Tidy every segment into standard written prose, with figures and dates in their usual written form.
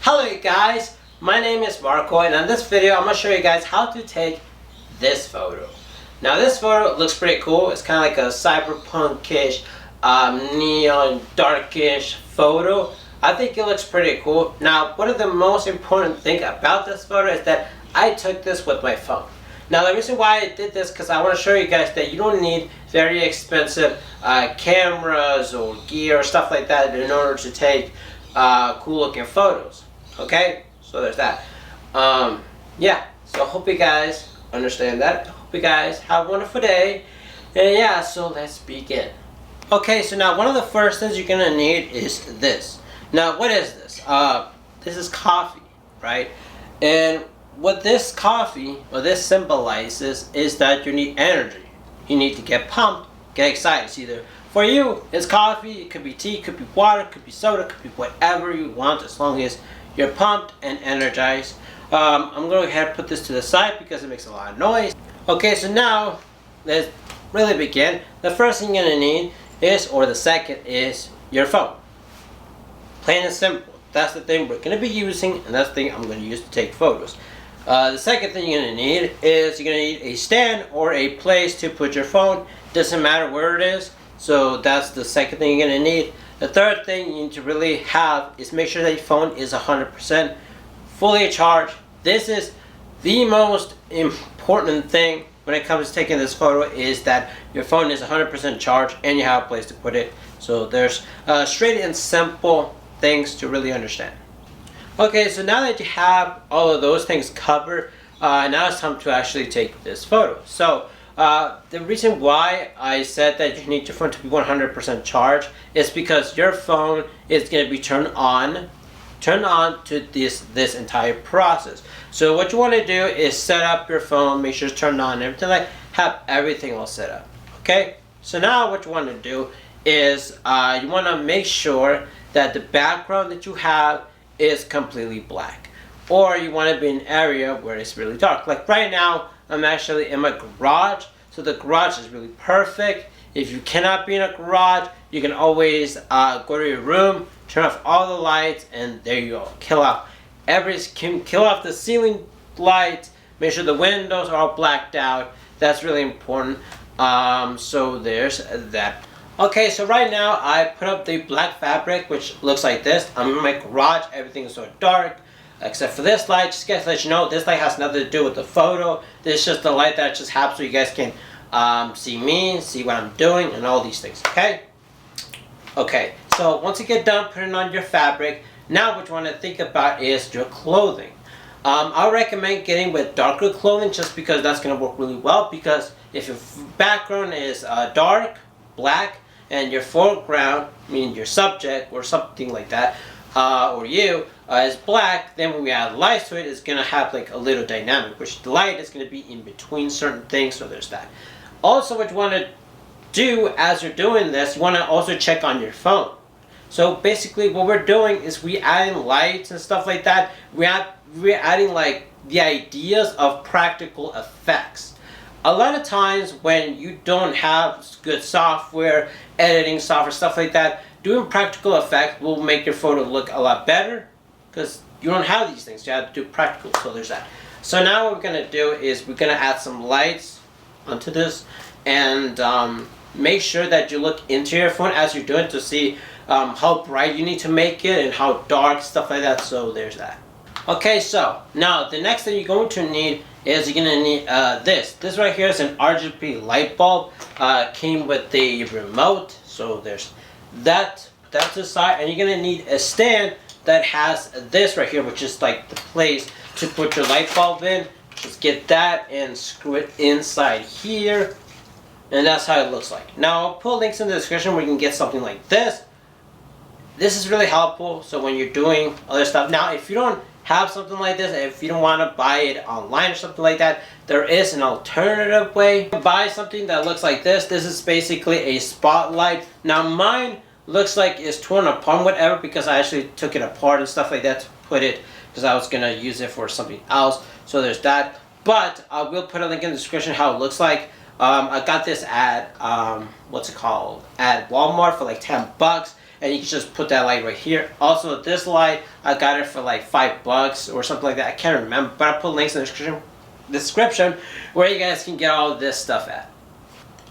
Hello you guys, my name is Marco, and in this video I'm going to show you guys how to take this photo. Now this photo looks pretty cool. It's kind of like a cyberpunkish, neon darkish photo. I think it looks pretty cool. Now one of the most important thing about this photo is that I took this with my phone. Now the reason why I did this because I want to show you guys that you don't need very expensive cameras or gear or stuff like that in order to take cool looking photos. Okay, so there's that. Yeah, so I hope you guys understand that. I hope you guys have a wonderful day. And yeah, so let's begin. Okay, so now one of the first things you're gonna need is this. Now what is this? This is coffee, right? And what this coffee, or this symbolizes, is that you need energy. You need to get pumped, get excited. It's either for you, it's coffee, it could be tea, it could be water, it could be soda, it could be whatever you want as long as you're pumped and energized. I'm going to go ahead and put this to the side because it makes a lot of noise. Okay, so now let's really begin. The first thing you're going to need is, or the second is, your phone. Plain and simple. That's the thing we're going to be using, and that's the thing I'm going to use to take photos. The second thing you're going to need is you're going to need a stand or a place to put your phone. Doesn't matter where it is. So that's the second thing you're going to need. The third thing you need to really have is make sure that your phone is 100% fully charged. This is the most important thing when it comes to taking this photo, is that your phone is 100% charged and you have a place to put it. So there's straight and simple things to really understand. Okay, so now that you have all of those things covered, now it's time to actually take this photo. So the reason why I said that you need your phone to be 100% charged is because your phone is going to be turned on to this entire process. So what you want to do is set up your phone, make sure it's turned on and everything, like have everything all set up. Okay, so now what you want to do is you want to make sure that the background that you have is completely black, or you want to be in an area where it's really dark. Like right now I'm actually in my garage, so the garage is really perfect. If you cannot be in a garage, you can always go to your room, turn off all the lights, and there you go. Kill off the ceiling lights. Make sure the windows are all blacked out. That's really important. So there's that. Okay, so right now I put up the black fabric, which looks like this. I'm in my garage. Everything is so dark, except for this light. Just to let you know, this light has nothing to do with the photo. This is just the light that just happens so you guys can see me, see what I'm doing, and all these things. Okay. Okay, so once you get done putting on your fabric, now what you want to think about is your clothing. I recommend getting with darker clothing just because that's going to work really well. Because if your background is dark, black, and your foreground, meaning your subject or something like that, or you, is black, then when we add light to it, it's going to have like a little dynamic, which the light is going to be in between certain things, so there's that. Also, what you want to do as you're doing this, you want to also check on your phone. So basically what we're doing is we adding lights and stuff like that. We're adding like the ideas of practical effects. A lot of times when you don't have good software, editing software, stuff like that, doing practical effects will make your photo look a lot better because you don't have these things. You have to do practical, so there's that. So now what we're going to do is we're going to add some lights onto this, and make sure that you look into your phone as you're doing to see how bright you need to make it and how dark, stuff like that. So there's that. Okay, so now the next thing you're going to need is you're going to need this. This right here is an RGB light bulb. Came with the remote, so there's that. That's the side, and you're going to need a stand that has this right here, which is like the place to put your light bulb in. Just get that and screw it inside here, and that's how it looks like. Now I'll put links in the description where you can get something like this. This is really helpful, so when you're doing other stuff. Now if you don't have something like this, if you don't want to buy it online or something like that, there is an alternative way to buy something that looks like this. This is basically a spotlight. Now mine looks like it's torn apart, whatever, because I actually took it apart and stuff like that to put it, because I was gonna use it for something else. So there's that. But I will put a link in the description how it looks like. I got this at what's it called, at Walmart for like 10 bucks. and you can just put that light right here. Also, this light, I got it for like $5 or something like that. I can't remember, but I'll put links in the description where you guys can get all of this stuff at.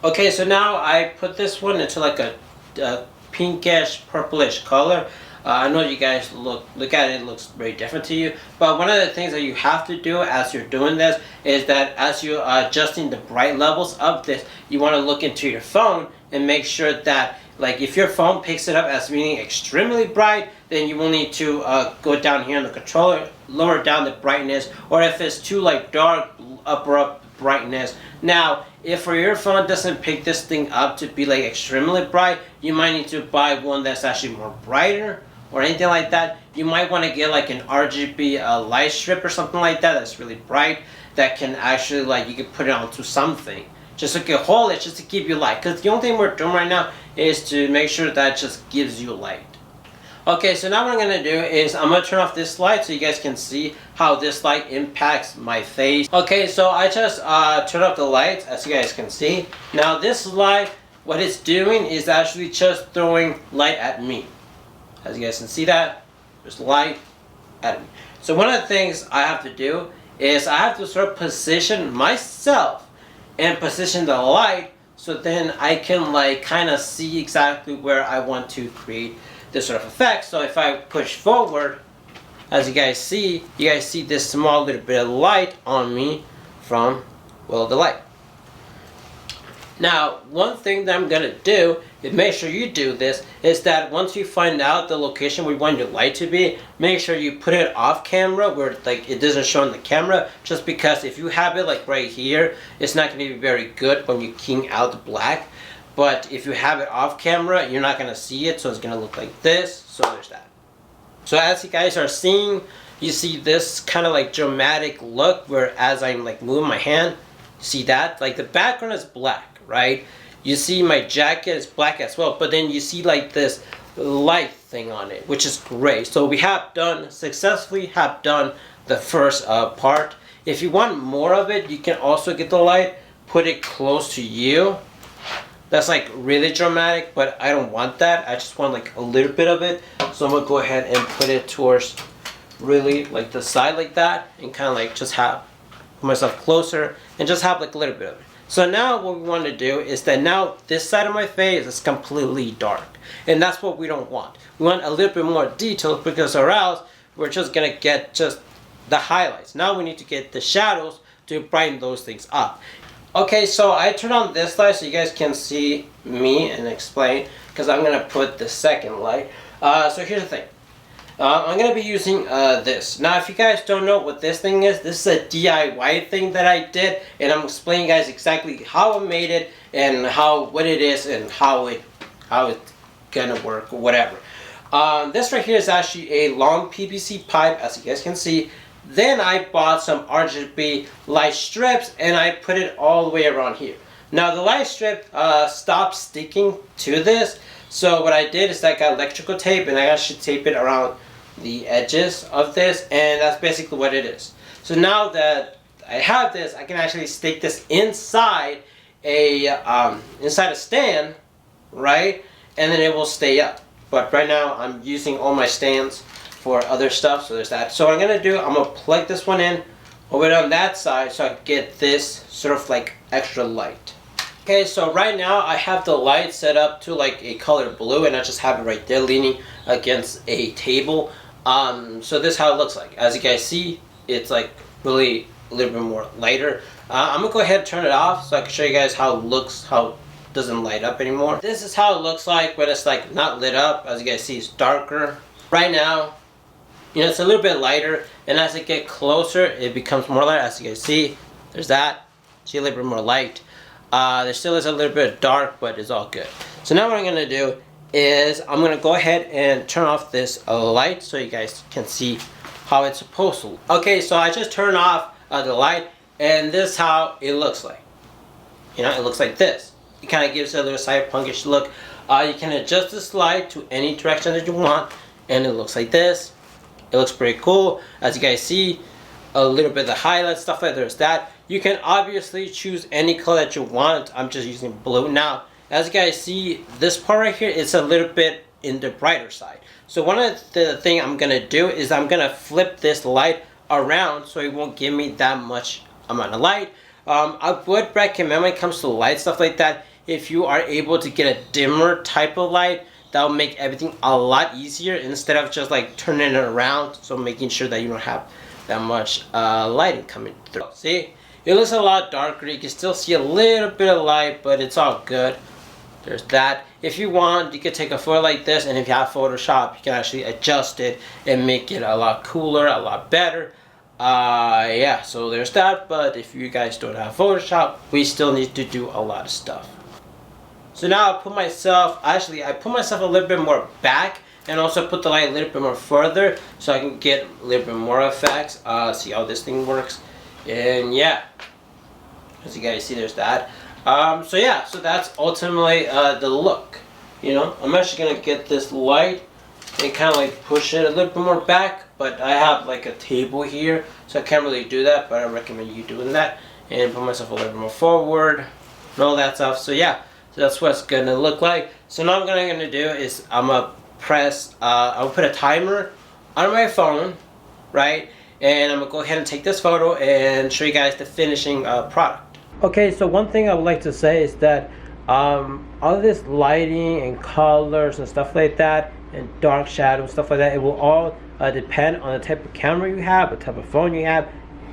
Okay, so now I put this one into like a pinkish, purplish color. I know you guys look at it, it looks very different to you, but one of the things that you have to do as you're doing this is that as you're adjusting the bright levels of this, you want to look into your phone and make sure that, like, if your phone picks it up as being extremely bright, then you will need to go down here in the controller, lower down the brightness, or if it's too like dark, upper up brightness. Now, if your phone doesn't pick this thing up to be like extremely bright, you might need to buy one that's actually more brighter or anything like that. You might want to get like an RGB light strip or something like that that's really bright, that can actually, like, you can put it onto something just so you can hold it just to give you light, because the only thing we're doing right now is to make sure that it just gives you light. Okay, so now what I'm going to do is I'm going to turn off this light so you guys can see how this light impacts my face. Okay, so I just turned off the lights, as you guys can see. Now this light, what it's doing is actually just throwing light at me. As you guys can see that, there's light at me. So one of the things I have to do is I have to sort of position myself and position the light so then I can like kind of see exactly where I want to create this sort of effect. So if I push forward, as you guys see this small little bit of light on me from, well, the light. Now, one thing that I'm gonna do, is make sure you do this, is that once you find out the location where you want your light to be, make sure you put it off camera where like it doesn't show on the camera, just because if you have it like right here, it's not gonna be very good when you king out the black. But if you have it off camera, you're not gonna see it, so it's gonna look like this. So there's that. So as you guys are seeing, you see this kind of like dramatic look where as I'm like moving my hand, see that? Like the background is black, right? You see my jacket is black as well, but then you see like this light thing on it, which is great. So we have successfully done the first part. If you want more of it, you can also get the light, put it close to you. That's like really dramatic, but I don't want that. I just want like a little bit of it. So I'm gonna go ahead and put it towards really like the side like that, and kind of like just have myself closer and just have like a little bit of it. So now what we want to do is that now this side of my face is completely dark, and that's what we don't want. We want a little bit more detail, because or else we're just gonna get just the highlights. Now we need to get the shadows to brighten those things up. Okay, so I turned on this light so you guys can see me and explain, because I'm gonna put the second light. So here's the thing. I'm going to be using this. Now, if you guys don't know what this thing is, this is a DIY thing that I did, and I'm explaining you guys exactly how I made it and what it is and how it's gonna work or whatever. This right here is actually a long PVC pipe, as you guys can see. Then I bought some RGB light strips and I put it all the way around here. Now the light strip stopped sticking to this, so what I did is I got electrical tape and I actually tape it around the edges of this, and that's basically what it is. So now that I have this, I can actually stick this inside a stand, right? And then it will stay up. But right now I'm using all my stands for other stuff, so there's that. So what I'm gonna do, I'm gonna plug this one in over on that side so I can get this sort of like extra light. Okay, so right now I have the light set up to like a color blue, and I just have it right there leaning against a table. So this is how it looks like. As you guys see, it's like really a little bit more lighter. I'm gonna go ahead and turn it off so I can show you guys how it looks, how it doesn't light up anymore. This is how it looks like when it's like not lit up. As you guys see, it's darker. Right now, you know, it's a little bit lighter, and as it gets closer, it becomes more light. As you guys see, there's that. See a little bit more light. There still is a little bit dark, but it's all good. So now what I'm gonna do is I'm gonna go ahead and turn off this light so you guys can see how it's supposed to look. Okay, so I just turned off the light, and this is how it looks like. You know, it looks like this. It kind of gives it a little cyberpunkish look. You can adjust this light to any direction that you want, and it looks like this. It looks pretty cool. As you guys see, a little bit of the highlights, stuff like there's that. You can obviously choose any color that you want. I'm just using blue. Now, as you guys see, this part right here is a little bit in the brighter side. So one of the thing I'm gonna do is I'm gonna flip this light around so it won't give me that much amount of light. I would recommend when it comes to light stuff like that, if you are able to get a dimmer type of light, that will make everything a lot easier instead of just like turning it around, so making sure that you don't have that much lighting coming through. See, it looks a lot darker. You can still see a little bit of light, but it's all good. There's that. If you want, you could take a photo like this, and if you have Photoshop, you can actually adjust it and make it a lot cooler, a lot better. Yeah, so there's that. But if you guys don't have Photoshop, we still need to do a lot of stuff. So now I put myself a little bit more back, and also put the light a little bit more further so I can get a little bit more effects. See how this thing works. And yeah, as you guys see, there's that. So yeah, so that's ultimately the look. You know, I'm actually gonna get this light and kind of like push it a little bit more back, but I have like a table here, so I can't really do that, but I recommend you doing that. And put myself a little bit more forward and all that stuff. So yeah, so that's what it's gonna look like. So now what I'm gonna do is I'm gonna press, I'll put a timer on my phone, right? And I'm gonna go ahead and take this photo and show you guys the finishing product. Okay, so one thing I would like to say is that all this lighting and colors and stuff like that, and dark shadows, stuff like that, it will all depend on the type of camera you have, the type of phone you have.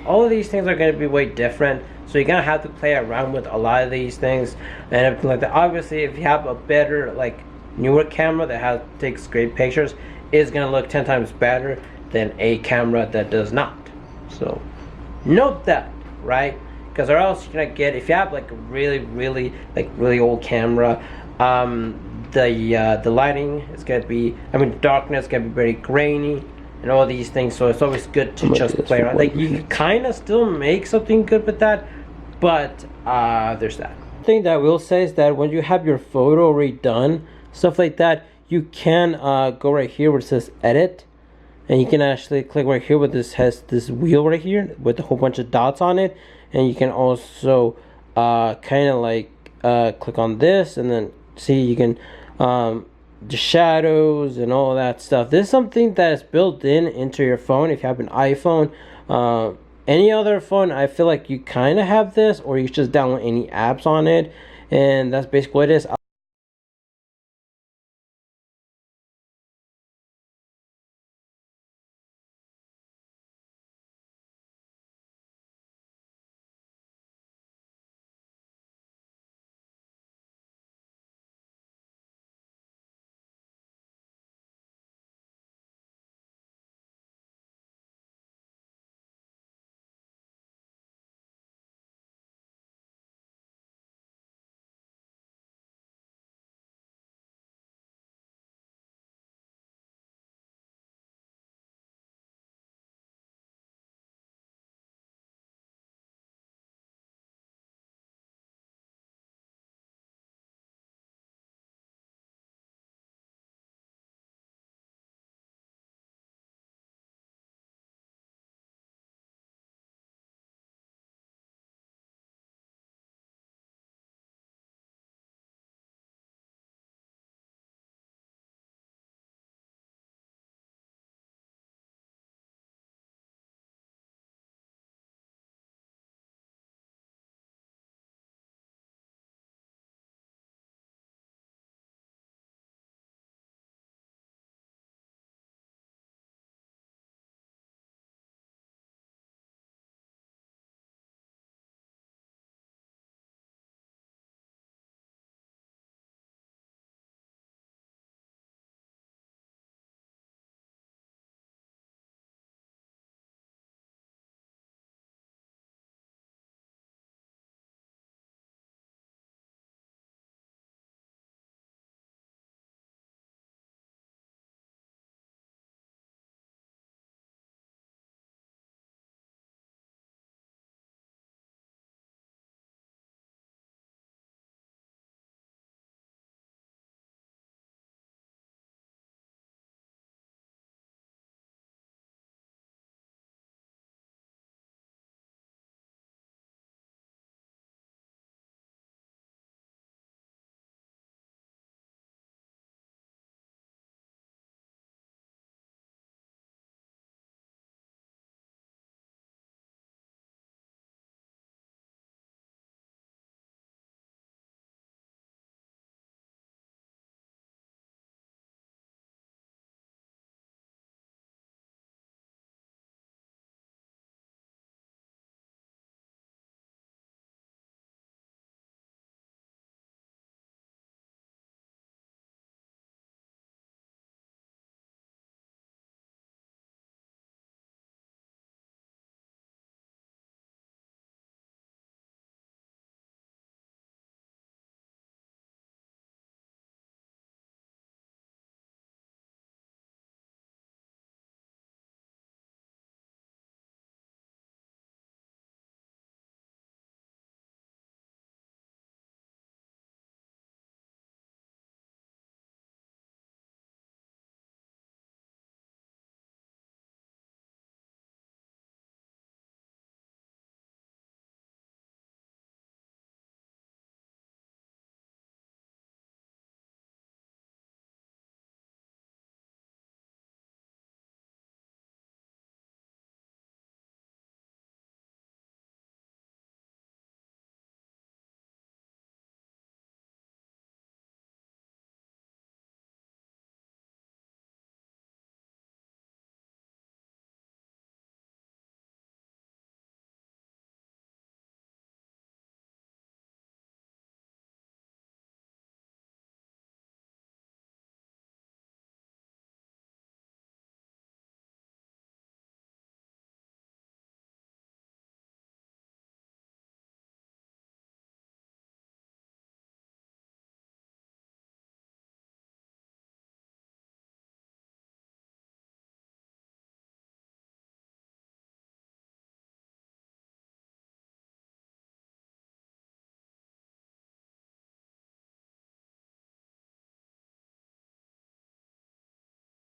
All of these things are going to be way different, so you're going to have to play around with a lot of these things and everything like that. Obviously, if you have a better, like, newer camera that takes great pictures, it's going to look 10 times better than a camera that does not. So note that, right? Because or else you're gonna get, if you have like a really old camera, the lighting is gonna be, darkness is gonna be very grainy and all these things. So it's always good to just play around. Like, you can kind of still make something good with that, but there's that. The thing that I will say is that when you have your photo already done, stuff like that, you can go right here where it says edit, and you can actually click right here where this has this wheel right here with a whole bunch of dots on it. And you can also kind of like click on this, and then see you can the shadows and all that stuff. This is something that is built into your phone if you have an iPhone. Any other phone, I feel like you kind of have this, or you just download any apps on it, and that's basically what it is.